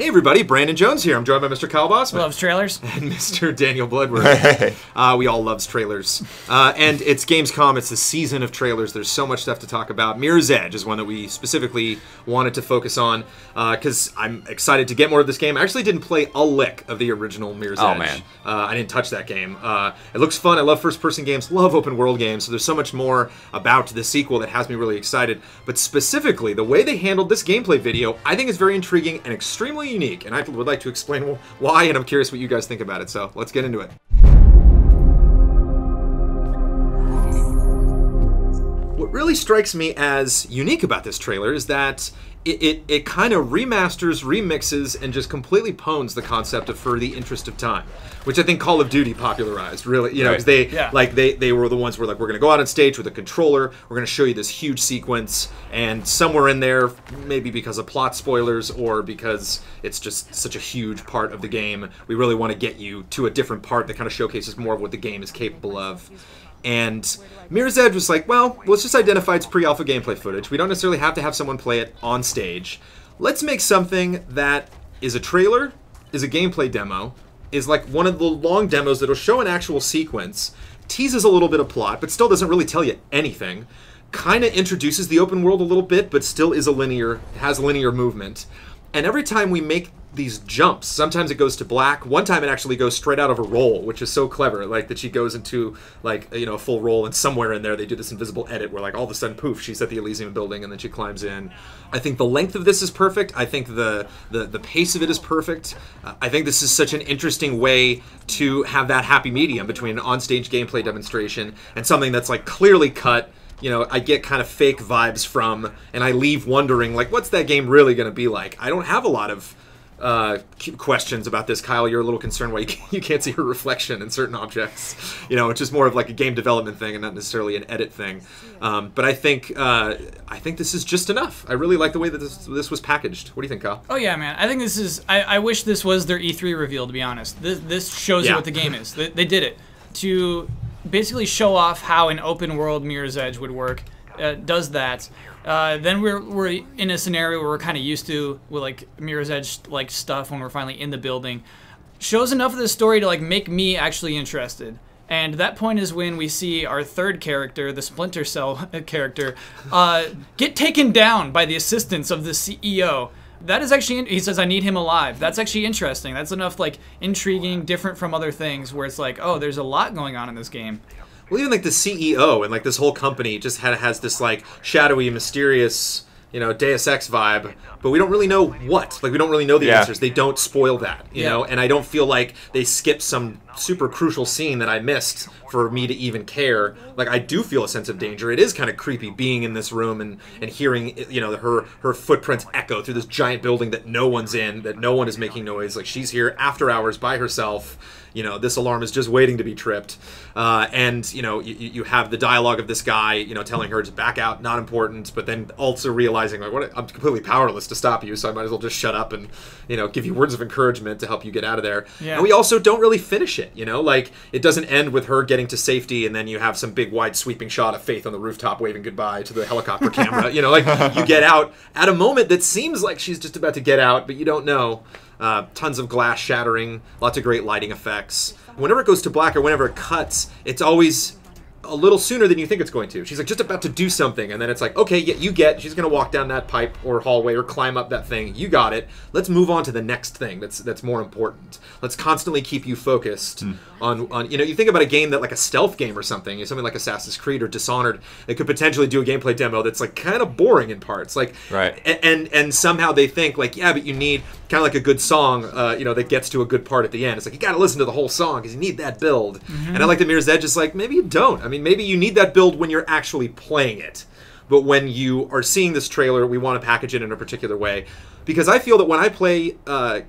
Hey everybody, Brandon Jones here. I'm joined by Mr. Kyle Bossman. Loves trailers. And Mr. Daniel Bloodworth. We all loves trailers. And it's Gamescom, it's the season of trailers. There's so much stuff to talk about. Mirror's Edge is one that we specifically wanted to focus on because I'm excited to get more of this game. I actually didn't play a lick of the original Mirror's Edge. Man. I didn't touch that game. It looks fun. I love first-person games, love open-world games, so there's so much more about the sequel that has me really excited. But specifically, the way they handled this gameplay video, I think is very intriguing and extremely unique, and I would like to explain why, and I'm curious what you guys think about it, so let's get into it. What really strikes me as unique about this trailer is that it kind of remasters, remixes, and just completely pones the concept of for the interest of time, which I think Call of Duty popularized, really, you know, because they were the ones who were like, we're going to go out on stage with a controller, we're going to show you this huge sequence, and somewhere in there, maybe because of plot spoilers or because it's just such a huge part of the game, we really want to get you to a different part that kind of showcases more of what the game is capable of. And Mirror's Edge was like, well, let's just identify its pre-alpha gameplay footage. We don't necessarily have to have someone play it on stage. Let's make something that is a trailer, is a gameplay demo, is like one of the long demos that'll show an actual sequence, teases a little bit of plot, but still doesn't really tell you anything, kind of introduces the open world a little bit, but still is has linear movement. And every time we make these jumps, sometimes it goes to black. One time it actually goes straight out of a roll, which is so clever, like that she goes into like, you know, a full roll, and somewhere in there they do this invisible edit where like all of a sudden, poof, she's at the Elysium building and then she climbs in. I think the length of this is perfect. I think the pace of it is perfect. I think this is such an interesting way to have that happy medium between an onstage gameplay demonstration and something that's like clearly cut. You know, I get kind of fake vibes from, and I leave wondering, like, what's that game really going to be like? I don't have a lot of questions about this. Kyle, you're a little concerned why you can't see her reflection in certain objects. You know, it's just more of like a game development thing and not necessarily an edit thing. But I think this is just enough. I really like the way that this was packaged. What do you think, Kyle? Oh yeah, man. I think this is. I wish this was their E3 reveal. To be honest, this shows you what the game is. They did it to basically show off how an open world Mirror's Edge would work. Does that. Then we're in a scenario where we're kind of used to with like Mirror's Edge like stuff when we're finally in the building. Shows enough of the story to like make me actually interested. And that point is when we see our third character, the Splinter Cell character, get taken down by the assistance of the CEO. That is actually, he says, I need him alive. That's actually interesting. That's enough like intriguing, different from other things where it's like, oh, there's a lot going on in this game. Well, even like the CEO and like this whole company just has this like shadowy, mysterious, you know, Deus Ex vibe, but we don't really know what. Like, we don't really know the answers. They don't spoil that, you know, and I don't feel like they skipped some super crucial scene that I missed for me to even care. Like, I do feel a sense of danger. It is kind of creepy being in this room and hearing, you know, her footprints echo through this giant building that no one's in, that no one is making noise. Like, she's here after hours by herself. You know, this alarm is just waiting to be tripped. And, you know, you have the dialogue of this guy, you know, telling her to back out, not important, but then also realizing, like, I'm completely powerless to stop you, so I might as well just shut up and, you know, give you words of encouragement to help you get out of there. Yeah. And we also don't really finish it, you know? Like, it doesn't end with her getting to safety and then you have some big, wide, sweeping shot of Faith on the rooftop waving goodbye to the helicopter camera. You know, like, you get out at a moment that seems like she's just about to get out, but you don't know. Tons of glass shattering, lots of great lighting effects. Whenever it goes to black or whenever it cuts, it's always a little sooner than you think it's going to. She's like just about to do something, and then it's like, okay, yeah, she's going to walk down that pipe or hallway or climb up that thing. You got it. Let's move on to the next thing that's more important. Let's constantly keep you focused on, you know, you think about a game that like a stealth game or something like Assassin's Creed or Dishonored, they could potentially do a gameplay demo that's like kind of boring in parts. Like, right. And somehow they think like, yeah, but you need kind of like a good song, you know, that gets to a good part at the end. It's like, you got to listen to the whole song because you need that build. And I like the Mirror's Edge is like, maybe you don't. I mean, maybe you need that build when you're actually playing it. But when you are seeing this trailer, we want to package it in a particular way. Because I feel that when I play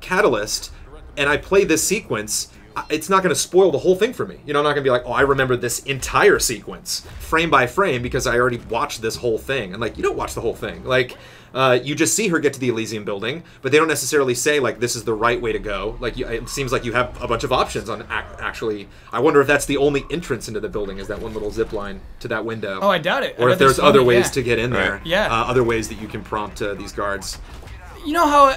Catalyst and I play this sequence, it's not going to spoil the whole thing for me. You know, I'm not going to be like, oh, I remember this entire sequence frame by frame because I already watched this whole thing. And like, you don't watch the whole thing. Like, you just see her get to the Elysium building, but they don't necessarily say like this is the right way to go. Like, it seems like you have a bunch of options on actually. I wonder if that's the only entrance into the building is that one little zip line to that window. Oh, I doubt it. Or if there's other ways to get in there. Yeah. Other ways that you can prompt these guards. You know how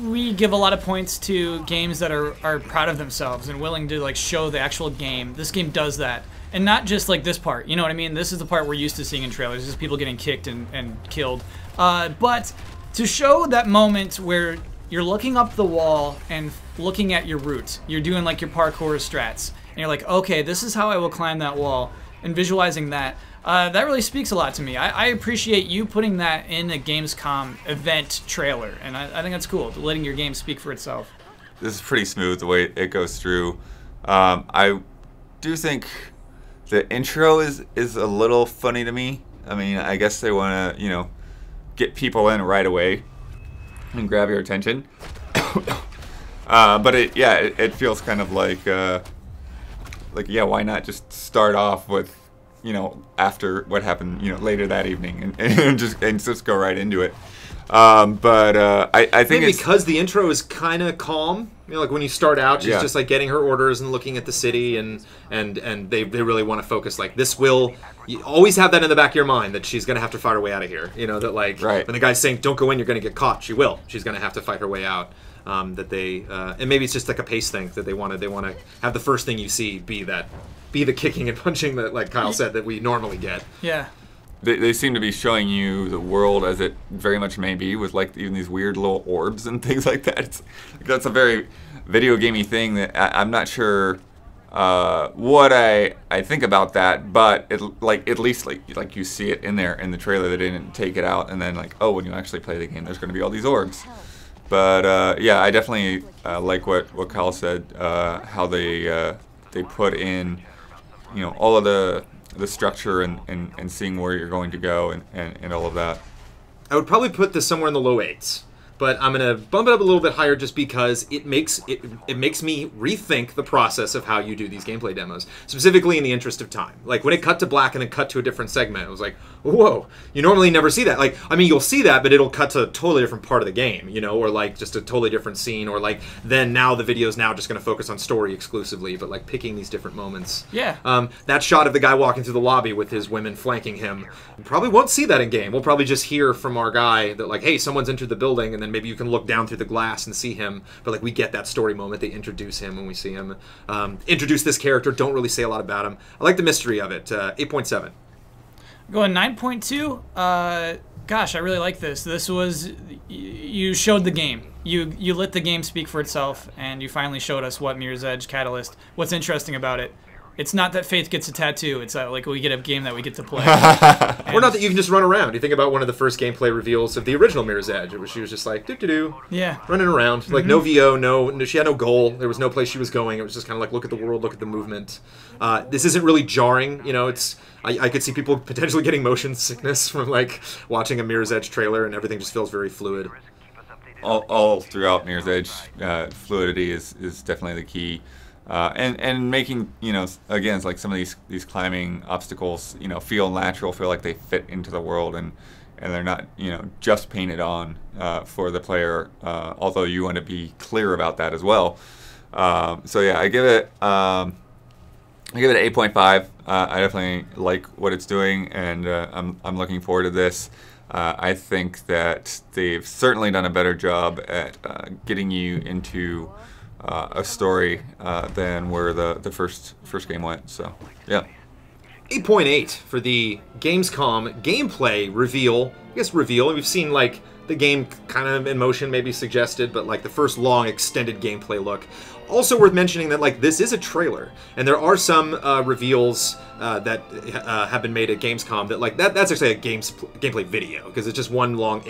we give a lot of points to games that are proud of themselves and willing to like show the actual game. This game does that. And not just like this part, you know what I mean? This is the part we're used to seeing in trailers, is people getting kicked and killed. But to show that moment where you're looking up the wall and looking at your route, you're doing like your parkour strats, and you're like, okay, this is how I will climb that wall, and visualizing that, that really speaks a lot to me. I appreciate you putting that in a Gamescom event trailer, and I think that's cool, letting your game speak for itself. This is pretty smooth the way it goes through. I do think the intro is a little funny to me. I mean, I guess they want to, you know, get people in right away and grab your attention. But it feels kind of like yeah, why not just start off with, you know, after what happened, you know, later that evening, and just go right into it. I think maybe because the intro is kind of calm. You know, like when you start out, she's just like getting her orders and looking at the city, and they really want to focus. Like this will, you always have that in the back of your mind that she's gonna have to fight her way out of here. You know that like when the guy's saying don't go in, you're gonna get caught. She will. She's gonna have to fight her way out. And maybe it's just like a pace thing that they want to have the first thing you see be the kicking and punching that, like Kyle said, that we normally get. Yeah. They seem to be showing you the world as it very much may be, with like even these weird little orbs and things like that. That's a very video gamey thing that I'm not sure what I think about that, but at least like you see it in there in the trailer. They didn't take it out, and then like, oh, when you actually play the game, there's going to be all these orbs. But yeah, I definitely like what Kyle said, how they put in, you know, all of the structure and seeing where you're going to go and all of that. I would probably put this somewhere in the low 8s, but I'm gonna bump it up a little bit higher just because it makes me rethink the process of how you do these gameplay demos, specifically in the interest of time. Like when it cut to black and then cut to a different segment, it was like, whoa, you normally never see that. Like, I mean, you'll see that, but it'll cut to a totally different part of the game, you know, or like just a totally different scene, or like then now the video's now just gonna focus on story exclusively, but like picking these different moments. Yeah. That shot of the guy walking through the lobby with his women flanking him, we probably won't see that in game. We'll probably just hear from our guy that like, hey, someone's entered the building, and then maybe you can look down through the glass and see him, but like we get that story moment. They introduce him when we see him. Introduce this character, don't really say a lot about him. I like the mystery of it. 8.7. Going 9.2. Gosh, I really like this. This was, you showed the game. You let the game speak for itself, and you finally showed us what Mirror's Edge Catalyst, what's interesting about it. It's not that Faith gets a tattoo. It's like we get a game that we get to play. Or not that you can just run around. You think about one of the first gameplay reveals of the original Mirror's Edge, where she was just like, doo-doo-doo, running around. Like no VO, no, she had no goal. There was no place she was going. It was just kind of like, look at the world, look at the movement. This isn't really jarring. You know, I could see people potentially getting motion sickness from like watching a Mirror's Edge trailer, and everything just feels very fluid. All throughout Mirror's Edge, fluidity is definitely the key. And making, you know, again, it's like some of these climbing obstacles, you know, feel natural, feel like they fit into the world, and they're not, you know, just painted on for the player, although you want to be clear about that as well. So yeah, I give it an 8.5. I definitely like what it's doing, and I'm looking forward to this. I think that they've certainly done a better job at getting you into a story than where the first game went. So yeah. 8.8 for the Gamescom gameplay reveal. I guess reveal. We've seen like the game kind of in motion, maybe suggested, but like the first long extended gameplay look. Also worth mentioning that like this is a trailer, and there are some reveals that have been made at Gamescom that like that's actually a gameplay video, because it's just one long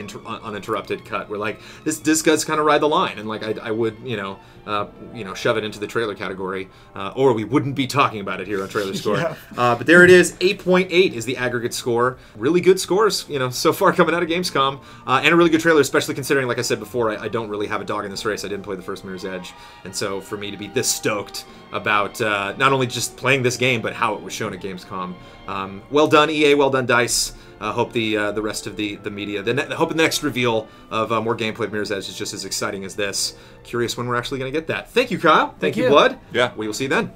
uninterrupted cut where like this does kind of ride the line, and like I would shove it into the trailer category, or we wouldn't be talking about it here on Trailer Score. Yeah. But there it is. 8.8 is the aggregate score. Really good scores, you know, so far coming out of Gamescom, and a really good trailer, especially considering, like I said before, I don't really have a dog in this race. I didn't play the first Mirror's Edge, and so for me to be this stoked about not only just playing this game, but how it was shown at Gamescom. Well done, EA. Well done, DICE. Hope the rest of the media, hope the next reveal of more gameplay of Mirror's Edge is just as exciting as this. Curious when we're actually going to get that. Thank you, Kyle. Thank you, Blood. Yeah. We will see you then.